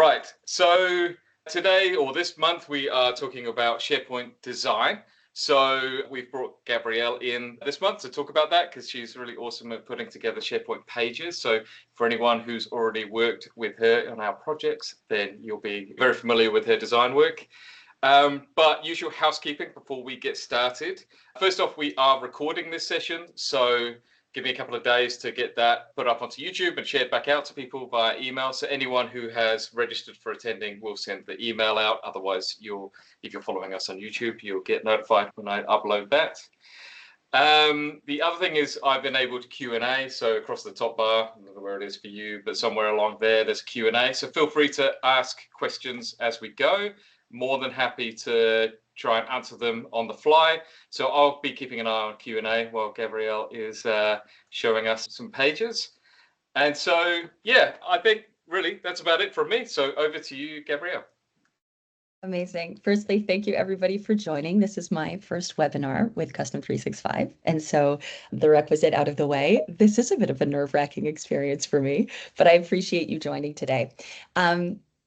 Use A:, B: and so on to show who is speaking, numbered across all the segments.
A: Right, so today or this month we are talking about SharePoint design. So we've brought Gabrielle in this month to talk about that because she's really awesome at putting together SharePoint pages. So for anyone who's already worked with her on our projects, then you'll be very familiar with her design work. But usual housekeeping before we get started. First off, we are recording this session, so give me a couple of days to get that put up onto YouTube and shared back out to people via email. So anyone who has registered for attending will send the email out. Otherwise, if you're following us on YouTube, you'll get notified when I upload that. The other thing is I've enabled Q&A. So across the top bar, I don't know where it is for you, but somewhere along there's Q&A. So feel free to ask questions as we go. More than happy to try and answer them on the fly. So I'll be keeping an eye on Q&A while Gabrielle is showing us some pages. And so, yeah, I think really that's about it from me. So over to you, Gabrielle.
B: Amazing. Firstly, thank you everybody for joining. This is my first webinar with Custom 365. And so the requisite out of the way, this is a bit of a nerve-wracking experience for me, but I appreciate you joining today.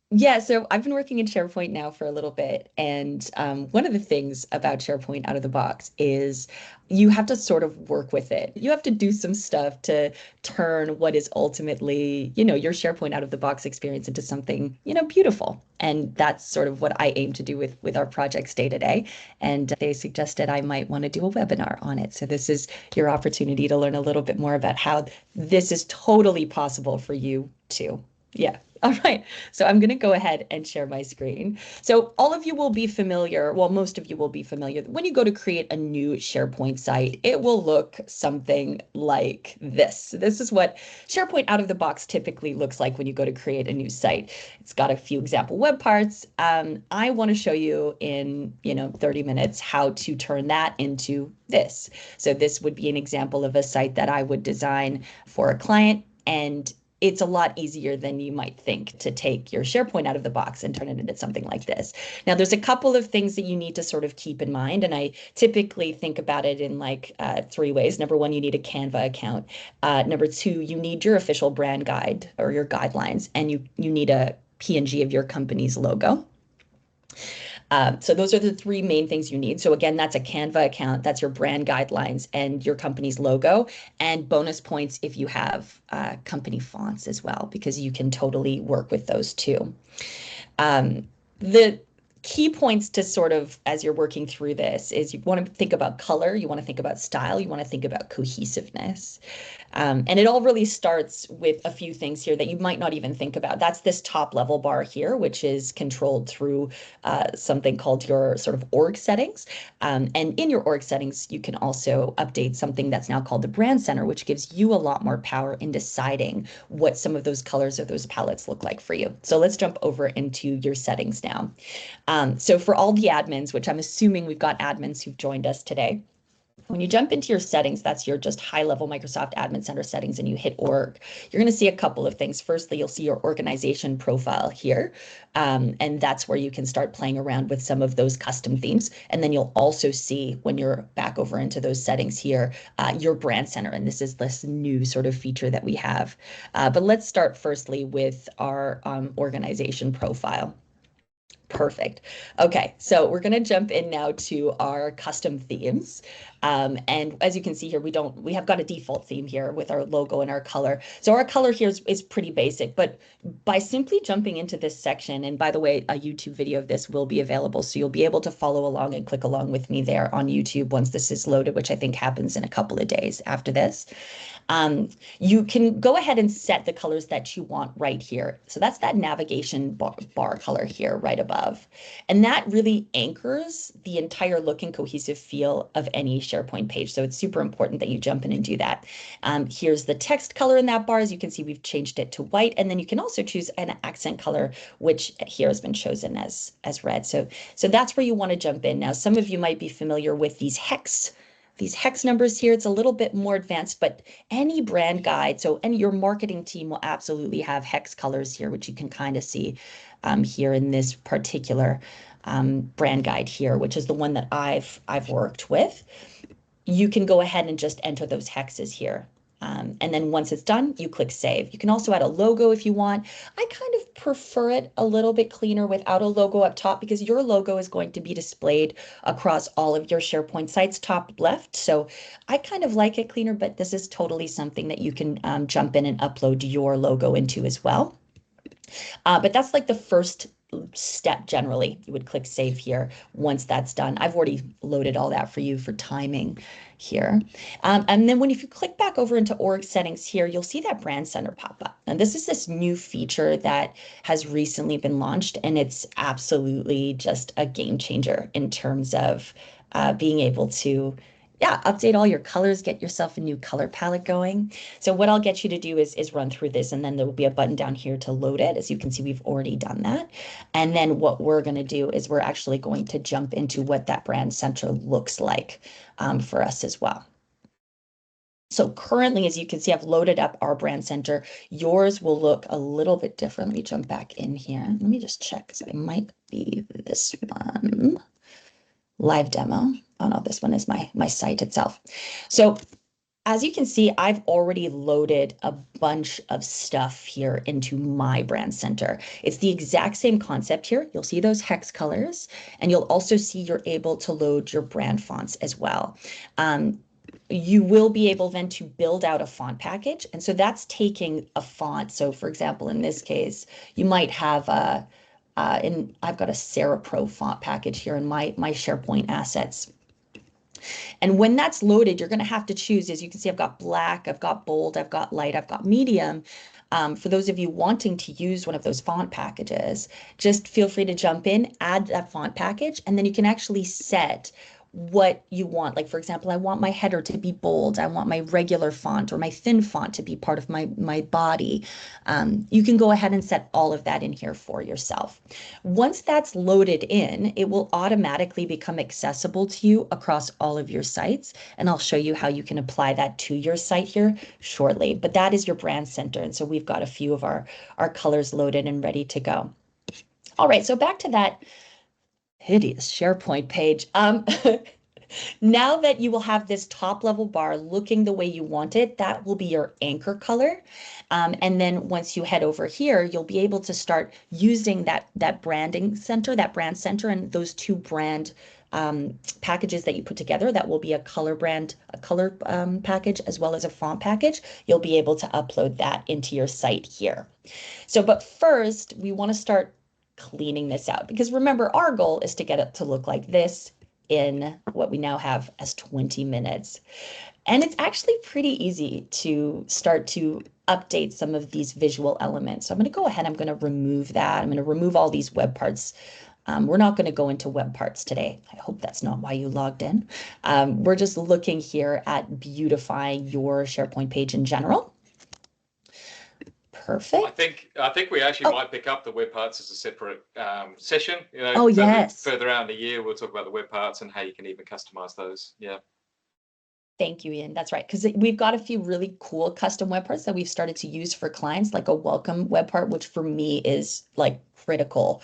B: Yeah, so I've been working in SharePoint now for a little bit, and one of the things about SharePoint out of the box is you have to sort of work with it. You have to do some stuff to turn what is ultimately, your SharePoint out of the box experience into something, beautiful. And that's sort of what I aim to do with our projects day to day. And they suggested I might want to do a webinar on it. So this is your opportunity to learn a little bit more about how this is totally possible for you too. Yeah. All right, so I'm going to go ahead and share my screen. So all of you will be familiar, well, most of you will be familiar. When you go to create a new SharePoint site, it will look something like this. This is what SharePoint out of the box typically looks like when you go to create a new site. It's got a few example web parts. I want to show you in 30 minutes how to turn that into this. So this would be an example of a site that I would design for a client, and it's a lot easier than you might think to take your SharePoint out of the box and turn it into something like this. Now, there's a couple of things that you need to sort of keep in mind, and I typically think about it in like 3 ways. Number 1, you need a Canva account. Number 2, you need your official brand guide or your guidelines, and you need a PNG of your company's logo. So those are the 3 main things you need. So again, that's a Canva account, that's your brand guidelines and your company's logo, and bonus points if you have company fonts as well, because you can totally work with those too. The key points to sort of, as you're working through this, is you want to think about color, you want to think about style, you want to think about cohesiveness. And it all really starts with a few things here that you might not even think about. That's this top level bar here, which is controlled through something called your sort of org settings. And in your org settings, you can also update something that's now called the brand center, which gives you a lot more power in deciding what some of those colors or those palettes look like for you. So let's jump over into your settings now. So for all the admins, which I'm assuming we've got admins who've joined us today, when you jump into your settings, that's your just high-level Microsoft Admin Center settings, and you hit org, you're going to see a couple of things. Firstly, you'll see your organization profile here, and that's where you can start playing around with some of those custom themes. And then you'll also see, when you're back over into those settings here, your brand center, and this is this new sort of feature that we have. But let's start firstly with our organization profile. Perfect. Okay, so we're going to jump in now to our custom themes. And as you can see here, we have got a default theme here with our logo and our color. So our color here is pretty basic, but by simply jumping into this section, and by the way, a YouTube video of this will be available, so you'll be able to follow along and click along with me there on YouTube once this is loaded, which I think happens in a couple of days after this. You can go ahead and set the colors that you want right here. So that's that navigation bar color here right above. And that really anchors the entire look and cohesive feel of any SharePoint page. So it's super important that you jump in and do that. Here's the text color in that bar. As you can see, we've changed it to white. And then you can also choose an accent color, which here has been chosen as red. So that's where you want to jump in. Now, some of you might be familiar with these hex numbers here. It's a little bit more advanced, but any brand guide, your marketing team will absolutely have hex colors here, which you can kind of see here in this particular brand guide here, which is the one that I've worked with. You can go ahead and just enter those hexes here. And then once it's done, you click save. You can also add a logo if you want. I kind of prefer it a little bit cleaner without a logo up top because your logo is going to be displayed across all of your SharePoint sites, top left. So I kind of like it cleaner, but this is totally something that you can jump in and upload your logo into as well. But that's like the first step generally. You would click save here once that's done. I've already loaded all that for you for timing here. And then if you click back over into org settings here, you'll see that brand center pop up. And this is this new feature that has recently been launched, and it's absolutely just a game changer in terms of being able to update all your colors, get yourself a new color palette going. So what I'll get you to do is run through this, and then there will be a button down here to load it. As you can see, we've already done that. And then what we're going to do is we're actually going to jump into what that brand center looks like for us as well. So currently, as you can see, I've loaded up our brand center. Yours will look a little bit different. Let me jump back in here. Let me just check because it might be this one. Live demo. Oh no, this one is my site itself. So as you can see, I've already loaded a bunch of stuff here into my brand center. It's the exact same concept here. You'll see those hex colors, and you'll also see you're able to load your brand fonts as well. You will be able then to build out a font package. And so that's taking a font. So for example, in this case, you might have I've got a Sarah Pro font package here in my SharePoint assets. And when that's loaded, you're going to have to choose. As you can see, I've got black, I've got bold, I've got light, I've got medium. For those of you wanting to use one of those font packages, just feel free to jump in, add that font package, and then you can actually set what you want. Like, for example, I want my header to be bold. I want my regular font or my thin font to be part of my body. You can go ahead and set all of that in here for yourself. Once that's loaded in, it will automatically become accessible to you across all of your sites. And I'll show you how you can apply that to your site here shortly. But that is your brand center. And so we've got a few of our colors loaded and ready to go. All right, so back to that hideous SharePoint page. Now that you will have this top level bar looking the way you want it, that will be your anchor color. And then once you head over here, you'll be able to start using that branding center, that brand center, and those two brand packages that you put together. That will be a color package as well as a font package. You'll be able to upload that into your site here. So, but first we want to start cleaning this out, because remember, our goal is to get it to look like this in what we now have as 20 minutes. And it's actually pretty easy to start to update some of these visual elements. So I'm going to go ahead, I'm going to remove that. I'm going to remove all these web parts. We're not going to go into web parts today. I hope that's not why you logged in. We're just looking here at beautifying your SharePoint page in general. Perfect.
A: I think we actually might pick up the web parts as a separate session. You know, further out in the year, we'll talk about the web parts and how you can even customize those. Yeah.
B: Thank you, Ian. That's right. Because we've got a few really cool custom web parts that we've started to use for clients, like a welcome web part, which for me is like critical,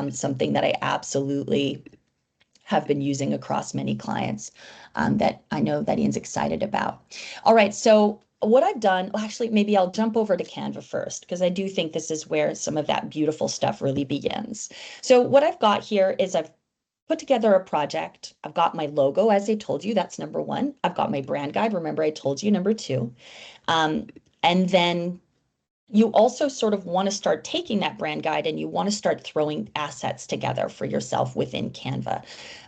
B: something that I absolutely have been using across many clients that I know that Ian's excited about. All right, so what I've done, well, actually, maybe I'll jump over to Canva first, because I do think this is where some of that beautiful stuff really begins. So what I've got here is I've put together a project. I've got my logo, as I told you, that's number one. I've got my brand guide. Remember, I told you number two. And then you also sort of want to start taking that brand guide and you want to start throwing assets together for yourself within Canva.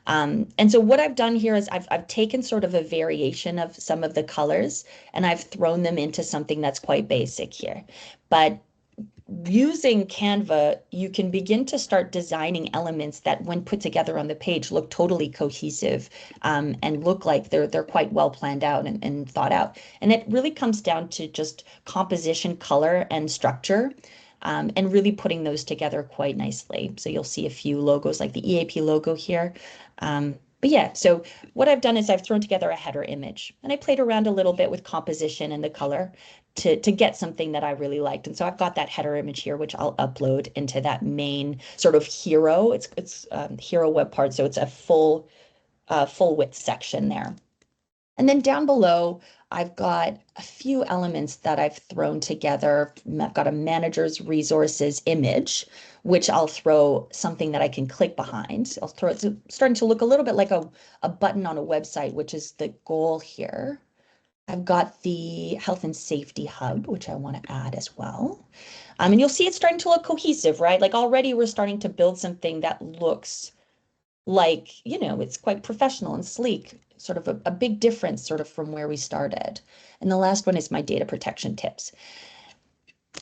B: And so what I've done here is I've taken sort of a variation of some of the colors and I've thrown them into something that's quite basic here. But using Canva, you can begin to start designing elements that when put together on the page look totally cohesive and look like they're quite well planned out and thought out. And it really comes down to just composition, color, and structure, and really putting those together quite nicely. So you'll see a few logos like the EAP logo here. But yeah, so what I've done is I've thrown together a header image and I played around a little bit with composition and the color to get something that I really liked. And so I've got that header image here, which I'll upload into that main sort of hero. It's hero web part, so it's a full width section there. And then down below, I've got a few elements that I've thrown together. I've got a manager's resources image, which I'll throw something that I can click behind. I'll throw it's starting to look a little bit like a button on a website, which is the goal here. I've got the health and safety hub, which I want to add as well. And you'll see it's starting to look cohesive, right? Like already we're starting to build something that looks like, it's quite professional and sleek, sort of a big difference sort of from where we started. And the last one is my data protection tips.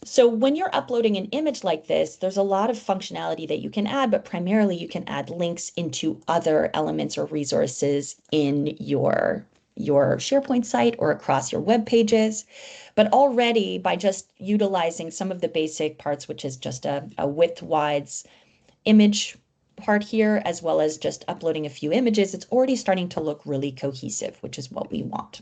B: So when you're uploading an image like this, there's a lot of functionality that you can add, but primarily you can add links into other elements or resources in your SharePoint site or across your web pages. But already by just utilizing some of the basic parts, which is just a width-wides image part here, as well as just uploading a few images, it's already starting to look really cohesive, which is what we want.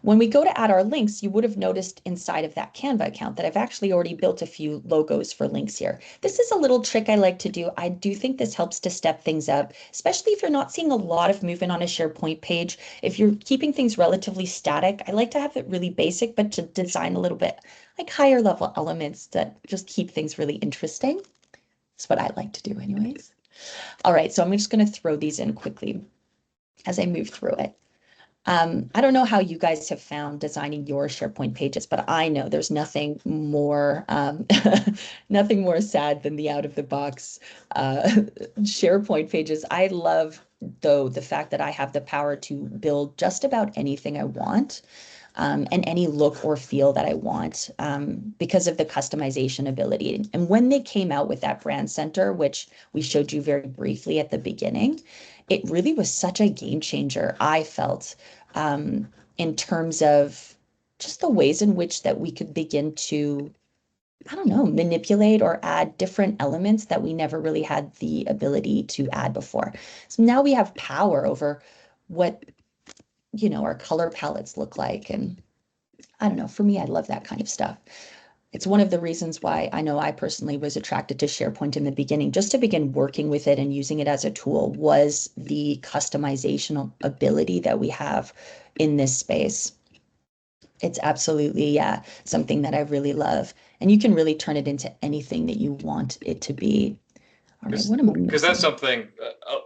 B: When we go to add our links, you would have noticed inside of that Canva account that I've actually already built a few logos for links here. This is a little trick I like to do. I do think this helps to step things up, especially if you're not seeing a lot of movement on a SharePoint page. If you're keeping things relatively static, I like to have it really basic, but to design a little bit like higher level elements that just keep things really interesting. That's what I like to do anyways. All right, so I'm just going to throw these in quickly as I move through it. I don't know how you guys have found designing your SharePoint pages, but I know there's nothing more nothing more sad than the out of the box SharePoint pages. I love, though, the fact that I have the power to build just about anything I want. And any look or feel that I want because of the customization ability. And when they came out with that brand center, which we showed you very briefly at the beginning, it really was such a game changer, I felt, in terms of just the ways in which that we could begin to, I don't know, manipulate or add different elements that we never really had the ability to add before. So now we have power over what our color palettes look like. And I don't know, for me, I love that kind of stuff. It's one of the reasons why I know I personally was attracted to SharePoint in the beginning, just to begin working with it and using it as a tool, was the customization ability that we have in this space. It's absolutely, yeah, something that I really love. And you can really turn it into anything that you want it to be. All right, what am I missing?
A: Because that's something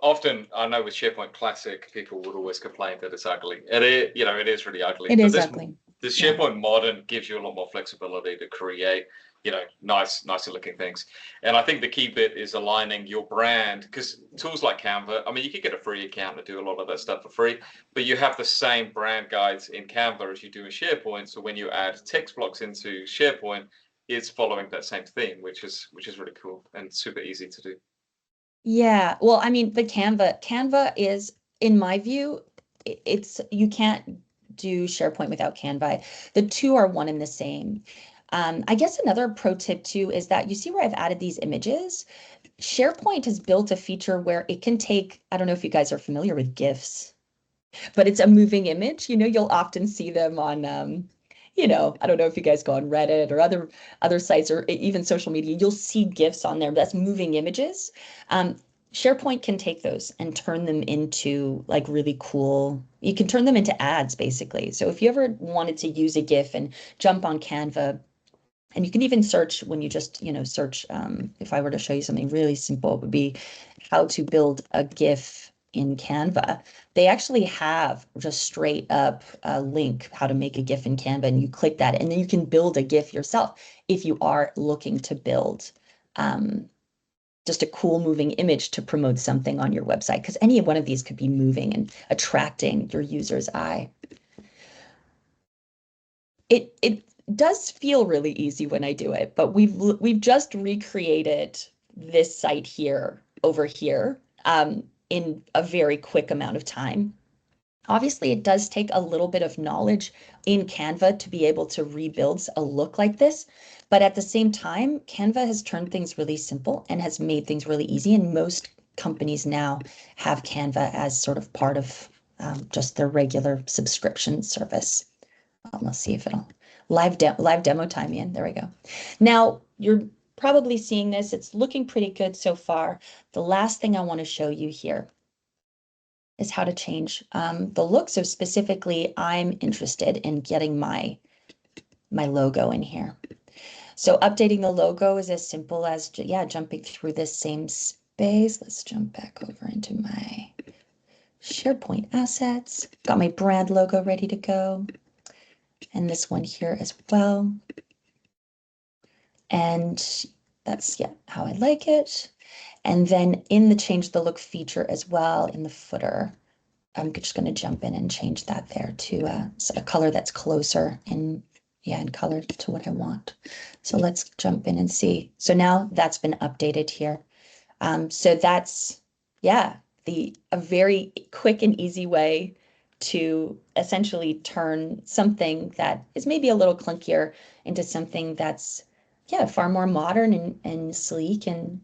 A: often I know with SharePoint Classic, people would always complain that it's ugly. It is really ugly.
B: It is ugly.
A: This SharePoint Modern gives you a lot more flexibility to create, nicer looking things. And I think the key bit is aligning your brand, because tools like Canva, I mean, you could get a free account to do a lot of that stuff for free, but you have the same brand guides in Canva as you do in SharePoint. So when you add text blocks into SharePoint, it's following that same theme, which is really cool and super easy to do.
B: Yeah, well, I mean, the Canva is, in my view, you can't do SharePoint without Canva. The two are one and the same. I guess another pro tip too is that you see where I've added these images. SharePoint has built a feature where it can take, I don't know if you guys are familiar with GIFs, but it's a moving image. You'll often see them on, I don't know if you guys go on Reddit or other sites or even social media, you'll see GIFs on there. That's moving images. SharePoint can take those and turn them into like really cool, you can turn them into ads basically. So if you ever wanted to use a GIF and jump on Canva, and you can even search when you just, search, if I were to show you something really simple, it would be how to build a GIF in Canva. They actually have just straight up a link, how to make a GIF in Canva, and you click that, and then you can build a GIF yourself if you are looking to build just a cool moving image to promote something on your website, because any one of these could be moving and attracting your user's eye. It does feel really easy when I do it, but we've just recreated this site here over here in a very quick amount of time. Obviously, it does take a little bit of knowledge in Canva to be able to rebuild a look like this. But at the same time, Canva has turned things really simple and has made things really easy. And most companies now have Canva as sort of part of just their regular subscription service. Let's see if it'll live demo time in. There we go. Now you're probably seeing this. It's looking pretty good so far. The last thing I want to show you here is how to change the look. So specifically, I'm interested in getting my logo in here. So updating the logo is as simple as, yeah, jumping through this same space. Let's jump back over into my SharePoint assets. Got my brand logo ready to go. And this one here as well. And that's, yeah, how I like it. And then in the change the look feature as well in the footer, I'm just going to jump in and change that there to a color that's closer in color to what I want. So let's jump in and see. So now that's been updated here. So that's, yeah, a very quick and easy way to essentially turn something that is maybe a little clunkier into something that's, yeah, far more modern and sleek and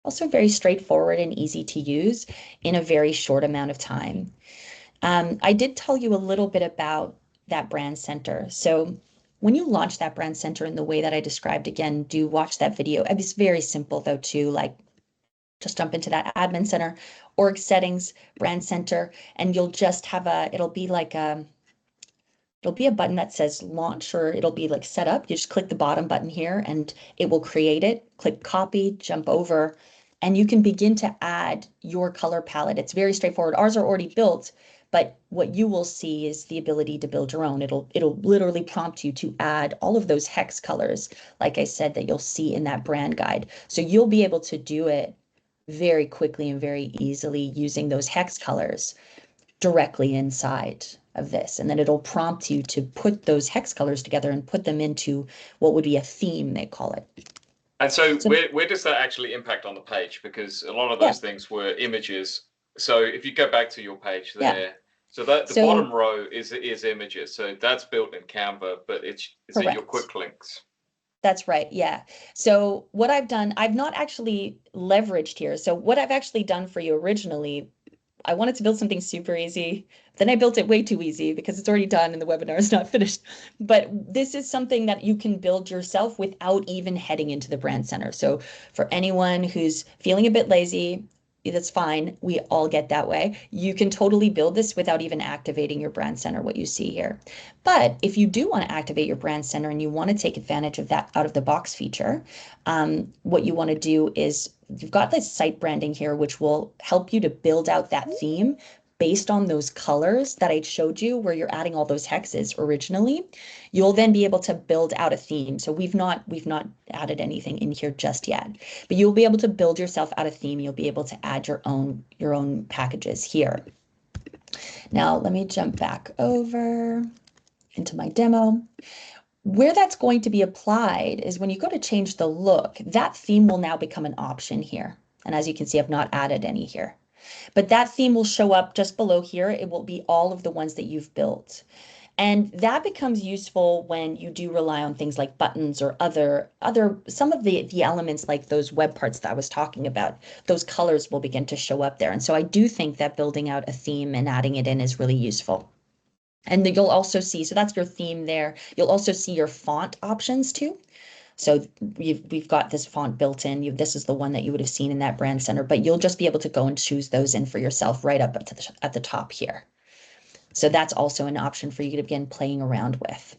B: also very straightforward and easy to use in a very short amount of time. I did tell you a little bit about that brand center. So when you launch that brand center in the way that I described, again, do watch that video. It's very simple though too, like just jump into that admin center, org settings, brand center, and you'll just have it'll be like it'll be a button that says launch, or it'll be like set up. You just click the bottom button here and it will create it. Click copy, jump over, and you can begin to add your color palette. It's very straightforward. Ours are already built, but what you will see is the ability to build your own. It'll literally prompt you to add all of those hex colors, like I said, that you'll see in that brand guide. So you'll be able to do it very quickly and very easily using those hex colors directly inside of this. And then it'll prompt you to put those hex colors together and put them into what would be a theme, they call it.
A: And so where does that actually impact on the page? Because a lot of those things were images. So if you go back to your page there, so that the bottom row is images. So that's built in Canva, but it's in your quick links.
B: That's right. Yeah. So what I've done, I've not actually leveraged here. So what I've actually done for you originally, I wanted to build something super easy. Then I built it way too easy because it's already done and the webinar is not finished. But this is something that you can build yourself without even heading into the brand center. So for anyone who's feeling a bit lazy, that's fine. We all get that way. You can totally build this without even activating your brand center, what you see here. But if you do want to activate your brand center and you want to take advantage of that out of the box feature, what you want to do is you've got this site branding here, which will help you to build out that theme based on those colors that I showed you where you're adding all those hexes originally. You'll then be able to build out a theme. So we've not added anything in here just yet, but you'll be able to build yourself out a theme. You'll be able to add your own packages here. Now let me jump back over into my demo. Where that's going to be applied is when you go to change the look, that theme will now become an option here. And as you can see, I've not added any here. But that theme will show up just below here. It will be all of the ones that you've built. And that becomes useful when you do rely on things like buttons or some of the elements like those web parts that I was talking about. Those colors will begin to show up there. And so I do think that building out a theme and adding it in is really useful. And you'll also see, so that's your theme there. You'll also see your font options too. So we've got this font built in. This is the one that you would have seen in that brand center, but you'll just be able to go and choose those in for yourself right up at the top here. So that's also an option for you to begin playing around with.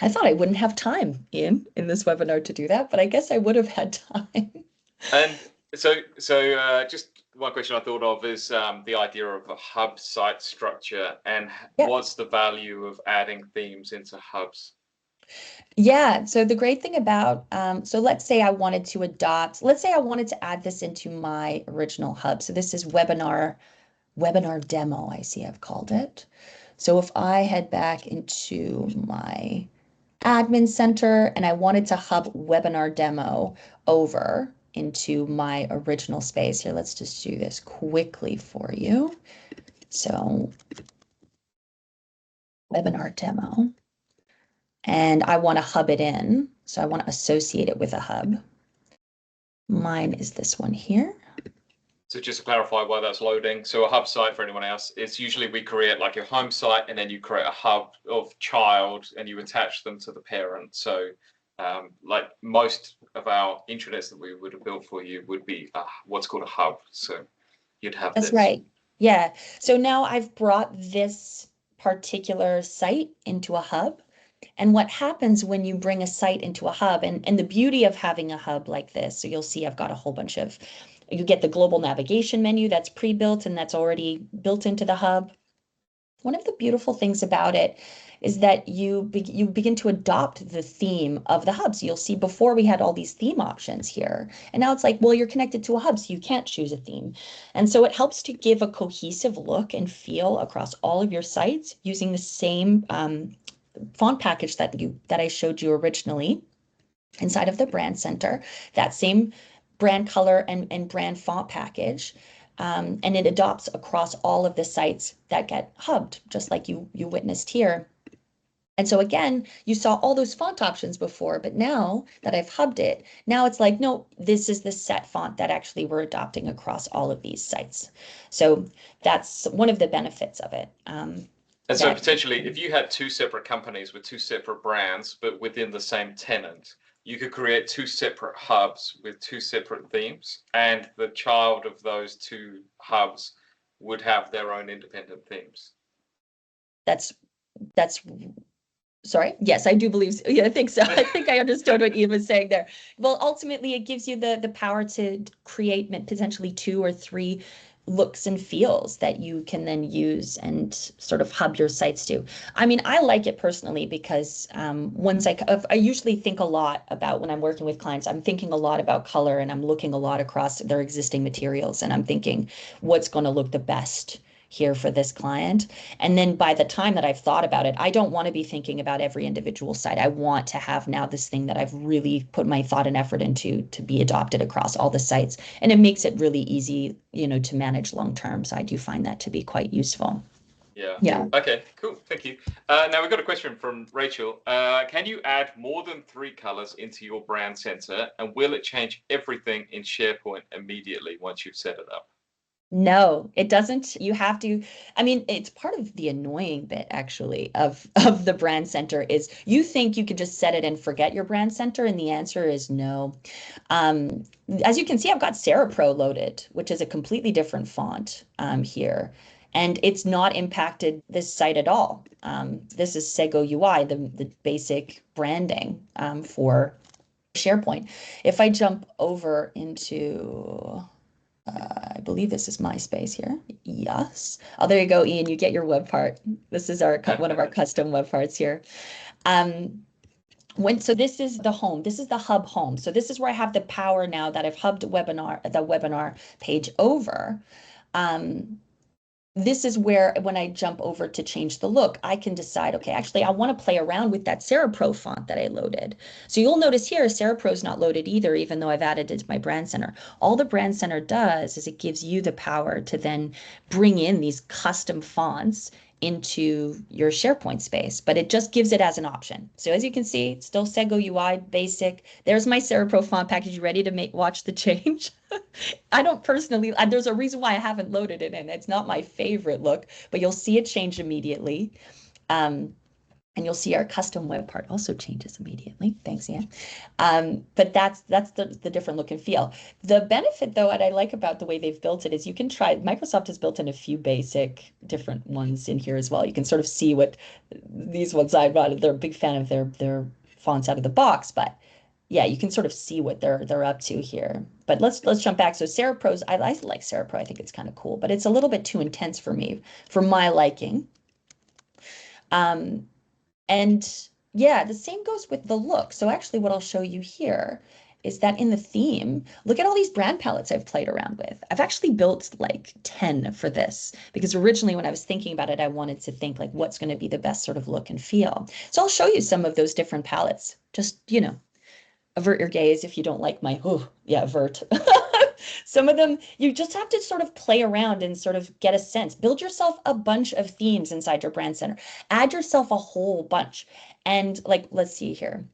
B: I thought I wouldn't have time in this webinar to do that, but I guess I would have had time.
A: And so just one question I thought of is the idea of a hub site structure, and what's the value of adding themes into hubs?
B: Yeah, so the great thing about, so let's say I wanted to add this into my original hub. So this is webinar demo, I see I've called it. So if I head back into my admin center and I wanted to hub webinar demo over into my original space here, let's just do this quickly for you. So webinar demo. And I want to hub it in. So I want to associate it with a hub. Mine is this one here.
A: So just to clarify why that's loading, so a hub site for anyone else, it's usually we create like your home site and then you create a hub of child and you attach them to the parent. So like most of our intranets that we would have built for you would be what's called a hub. So you'd have
B: That's
A: this.
B: right. Yeah. So now I've brought this particular site into a hub. And what happens when you bring a site into a hub, and the beauty of having a hub like this, so you'll see I've got a whole bunch of, you get the global navigation menu that's pre-built and that's already built into the hub. One of the beautiful things about it is that you begin to adopt the theme of the hub. So you'll see before we had all these theme options here, and now it's like, well, you're connected to a hub, so you can't choose a theme. And so it helps to give a cohesive look and feel across all of your sites using the same font package that I showed you originally inside of the brand center, that same brand color and brand font package. And it adopts across all of the sites that get hubbed, just like you witnessed here. And so again, you saw all those font options before, but now that I've hubbed it, now it's like, no, this is the set font that actually we're adopting across all of these sites. So that's one of the benefits of it.
A: And so potentially, if you had two separate companies with two separate brands, but within the same tenant, you could create two separate hubs with two separate themes, and the child of those two hubs would have their own independent themes.
B: That's sorry. Yes, I do believe. Yeah, I think so. I think I understood what Ian was saying there. Well, ultimately, it gives you the power to create potentially two or three looks and feels that you can then use and sort of hub your sites to. I mean, I like it personally because once I usually think a lot about when I'm working with clients, I'm thinking a lot about color and I'm looking a lot across their existing materials and I'm thinking what's going to look the best here for this client. And then by the time that I've thought about it, I don't want to be thinking about every individual site. I want to have now this thing that I've really put my thought and effort into to be adopted across all the sites. And it makes it really easy, to manage long term. So I do find that to be quite useful.
A: Yeah.
B: Yeah.
A: Okay, cool. Thank you. Now we've got a question from Rachel. Can you add more than 3 colors into your brand center, and will it change everything in SharePoint immediately once you've set it up?
B: No, it doesn't. You have to, I mean, it's part of the annoying bit actually of the brand center is you think you can just set it and forget your brand center, and the answer is no. Um, as you can see, I've got Sarah Pro loaded, which is a completely different font here. And it's not impacted this site at all. This is Sego UI, the basic branding for SharePoint. If I jump over into I believe this is MySpace here. Yes. Oh, there you go, Ian. You get your web part. This is our one of our custom web parts here. Um, so this is the home. This is the hub home. So this is where I have the power now that I've hubbed the webinar page over. This is where when I jump over to change the look, I can decide, okay, actually, I want to play around with that Sarah Pro font that I loaded. So you'll notice here, Sarah Pro is not loaded either, even though I've added it to my brand center. All the brand center does is it gives you the power to then bring in these custom fonts into your SharePoint space, but it just gives it as an option. So as you can see, it's still Sego UI basic. There's my Sarah Pro font package ready to watch the change. I don't personally, there's a reason why I haven't loaded it in. It's not my favorite look, but you'll see it change immediately. And you'll see our custom web part also changes immediately. Thanks, Ian. But that's the different look and feel. The benefit, though, what I like about the way they've built it is you can try, Microsoft has built in a few basic different ones in here as well. You can sort of see what these ones I brought. They're a big fan of their fonts out of the box, but yeah, you can sort of see what they're up to here. But let's jump back. So Sarah Pro's, I like Sarah Pro. I think it's kind of cool, but it's a little bit too intense for me, for my liking. And yeah, the same goes with the look. So actually what I'll show you here is that in the theme, look at all these brand palettes I've played around with. I've actually built like 10 for this because originally when I was thinking about it, I wanted to think like what's going to be the best sort of look and feel. So I'll show you some of those different palettes. Just, avert your gaze if you don't like my, avert. Some of them, you just have to sort of play around and sort of get a sense. Build yourself a bunch of themes inside your brand center. Add yourself a whole bunch. And like, let's see here.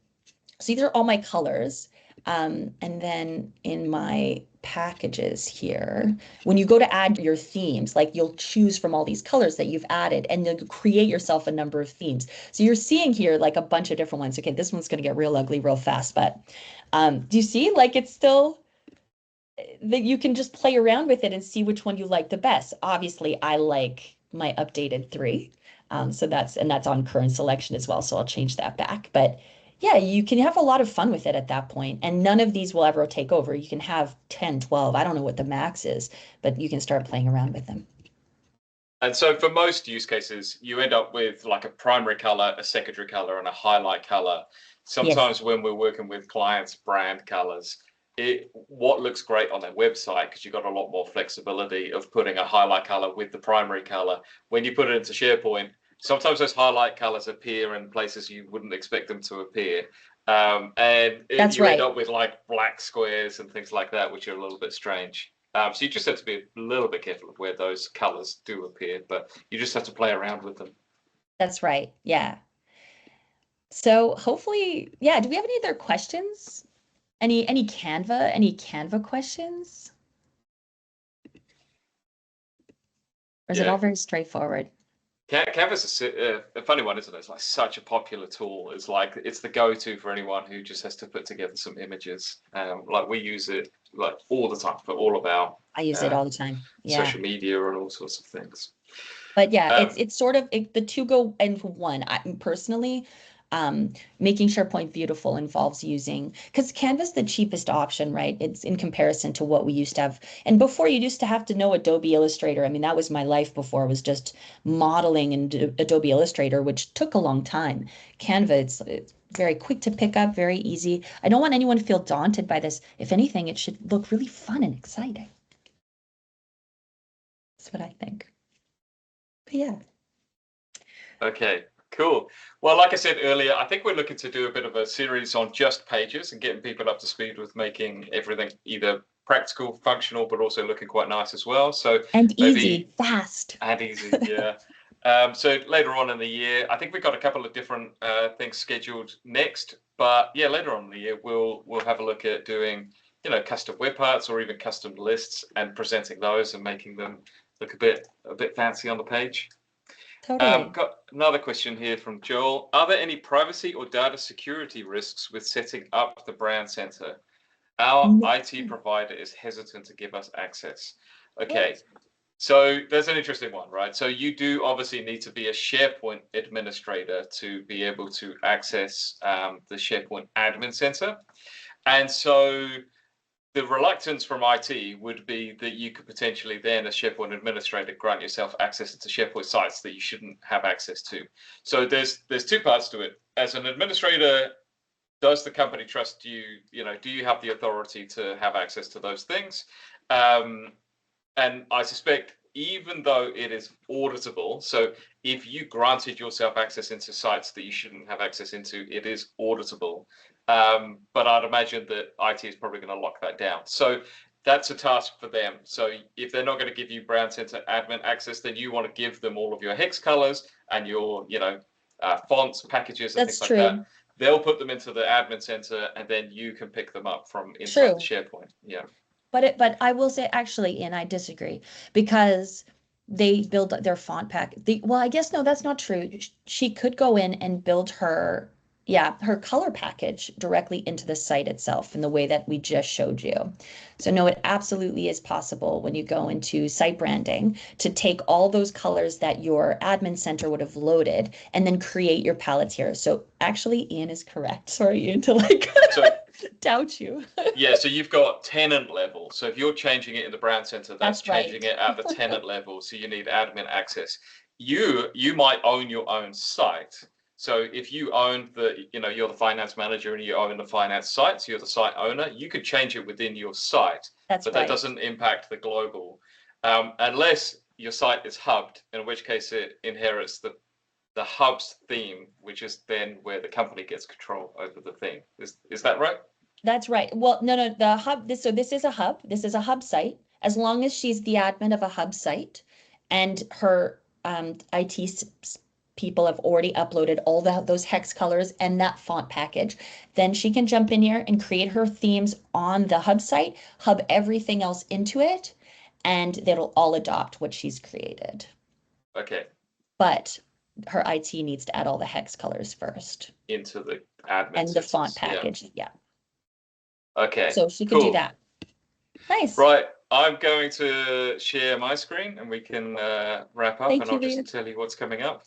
B: So these are all my colors. And then in my packages here, when you go to add your themes, like you'll choose from all these colors that you've added and then create yourself a number of themes. So you're seeing here like a bunch of different ones. Okay, this one's going to get real ugly real fast, but do you see like it's still that you can just play around with it and see which one you like the best. Obviously, I like my updated 3. So that's on current selection as well. So I'll change that back. But yeah, you can have a lot of fun with it at that point. And none of these will ever take over. You can have 10, 12. I don't know what the max is, but you can start playing around with them.
A: And so for most use cases, you end up with like a primary color, a secondary color, and a highlight color.
B: Yes,
A: Sometimes when we're working with clients' brand colors, what looks great on their website, because you've got a lot more flexibility of putting a highlight color with the primary color. When you put it into SharePoint, sometimes those highlight colors appear in places you wouldn't expect them to appear.
B: that's
A: You end
B: right.
A: up with like black squares and things like that, which are a little bit strange. So you just have to be a little bit careful of where those colors do appear, but you just have to play around with them.
B: That's right. Yeah. So hopefully, yeah, do we have any other questions? Any Canva questions? Or is it all
A: Yeah,
B: very straightforward?
A: Canva's a funny one, isn't it? It's like such a popular tool. It's like it's the go-to for anyone who just has to put together some images. Like we use it like all the time for all of our
B: I use it
A: uh,
B: all the time. Yeah.
A: social media and all sorts of things.
B: But yeah,
A: Um,
B: it's sort of the two go into one. I personally, making SharePoint beautiful involves using because Canva's the cheapest option, right? It's in comparison to what we used to have. And before you used to have to know Adobe Illustrator. I mean, that was my life before, was just modeling in Adobe Illustrator, which took a long time. Canva, it's very quick to pick up, very easy. I don't want anyone to feel daunted by this. If anything, it should look really fun and exciting. That's what I think. But yeah.
A: Okay, cool. Well, like I said earlier, I think we're looking to do a bit of a series on just pages and getting people up to speed with making everything either practical, functional, but also looking quite nice as well. So
B: And easy,
A: maybe
B: fast.
A: and easy, yeah. So later on in the year, I think we've got a couple of different things scheduled next. But yeah, later on in the year, we'll have a look at doing, custom web parts or even custom lists and presenting those and making them look a bit fancy on the page.
B: Totally.
A: Got another question here from Joel. Are there any privacy or data security risks with setting up the brand center? Our
B: No.
A: IT provider is hesitant to give us access. Okay,
B: What?
A: so there's an interesting one, right? So you do obviously need to be a SharePoint administrator to be able to access the SharePoint admin center. And so the reluctance from IT would be that you could potentially then, as SharePoint administrator, grant yourself access to SharePoint sites that you shouldn't have access to. So there's two parts to it. As an administrator, does the company trust you? Do you have the authority to have access to those things? And I suspect even though it is auditable, so if you granted yourself access into sites that you shouldn't have access into, it is auditable. But I'd imagine that IT is probably going to lock that down. So that's a task for them. So if they're not going to give you Brand Center admin access, then you want to give them all of your hex colors and your, fonts, packages, and
B: That's
A: things like that.
B: true.
A: They'll put them into the admin center, and then you can pick them up from inside the
B: True.
A: SharePoint. Yeah.
B: But I will say actually, and I disagree because they build their font pack. Well, I guess no, that's not true. She could go in and build her, yeah, her color package directly into the site itself in the way that we just showed you. So no, it absolutely is possible when you go into site branding to take all those colors that your admin center would have loaded and then create your palettes here. So actually, Ian is correct. Sorry, Ian, to like
A: So
B: doubt you.
A: yeah, so you've got tenant level. So if you're changing it in the brand center, that's
B: That's
A: changing
B: right.
A: it at the tenant level. So you need admin access. You might own your own site. So if you own you're the finance manager and you own the finance site, so you're the site owner, you could change it within your site,
B: That's
A: but that
B: right.
A: doesn't impact the global. Unless your site is hubbed, in which case it inherits the hub's theme, which is then where the company gets control over the theme. Is that right?
B: That's right. Well, no, the hub, this is a hub. This is a hub site. As long as she's the admin of a hub site and her IT people have already uploaded all those hex colors and that font package, then she can jump in here and create her themes on the hub site, hub everything else into it, and they'll all adopt what she's created.
A: Okay.
B: But her IT needs to add all the hex colors first
A: Into the admin
B: and the font
A: settings. Yeah.
B: package. Yeah.
A: Okay.
B: So she could do
A: Cool.
B: that. Nice.
A: Right, I'm going to share my screen and we can wrap up,
B: Thank
A: and
B: you,
A: I'll
B: Leah.
A: just tell you what's coming up.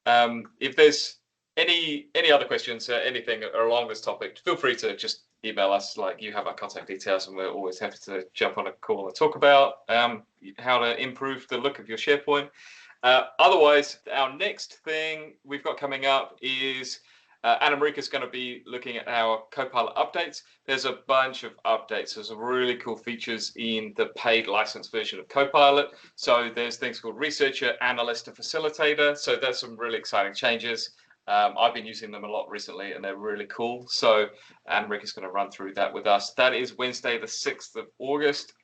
A: If there's any other questions, anything along this topic, feel free to just email us. Like, you have our contact details, and we're always happy to jump on a call and talk about how to improve the look of your SharePoint. Otherwise, our next thing we've got coming up is Anna Marika is going to be looking at our Copilot updates. There's a bunch of updates. There's some really cool features in the paid license version of Copilot. So there's things called Researcher, Analyst, and Facilitator. So there's some really exciting changes. I've been using them a lot recently, and they're really cool. So Anna Marika is going to run through that with us. That is Wednesday, the 6th of August,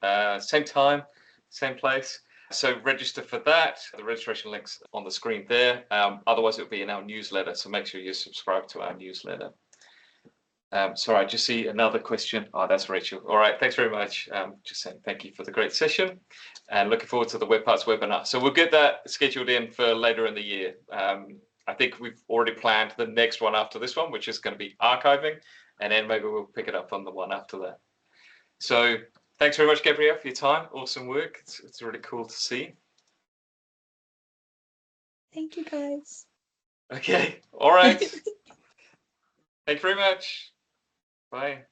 A: same time, same place. So register for that. The registration link's on the screen there. Otherwise, it'll be in our newsletter. So make sure you subscribe to our newsletter. Sorry, I just see another question. Oh, that's Rachel. All right, thanks very much. Just saying thank you for the great session, and looking forward to the Web Parts webinar. So we'll get that scheduled in for later in the year. I think we've already planned the next one after this one, which is going to be archiving, and then maybe we'll pick it up on the one after that. So thanks very much, Gabrielle, for your time. Awesome work. It's really cool to see.
B: Thank you, guys.
A: Okay. All right. Thank you very much. Bye.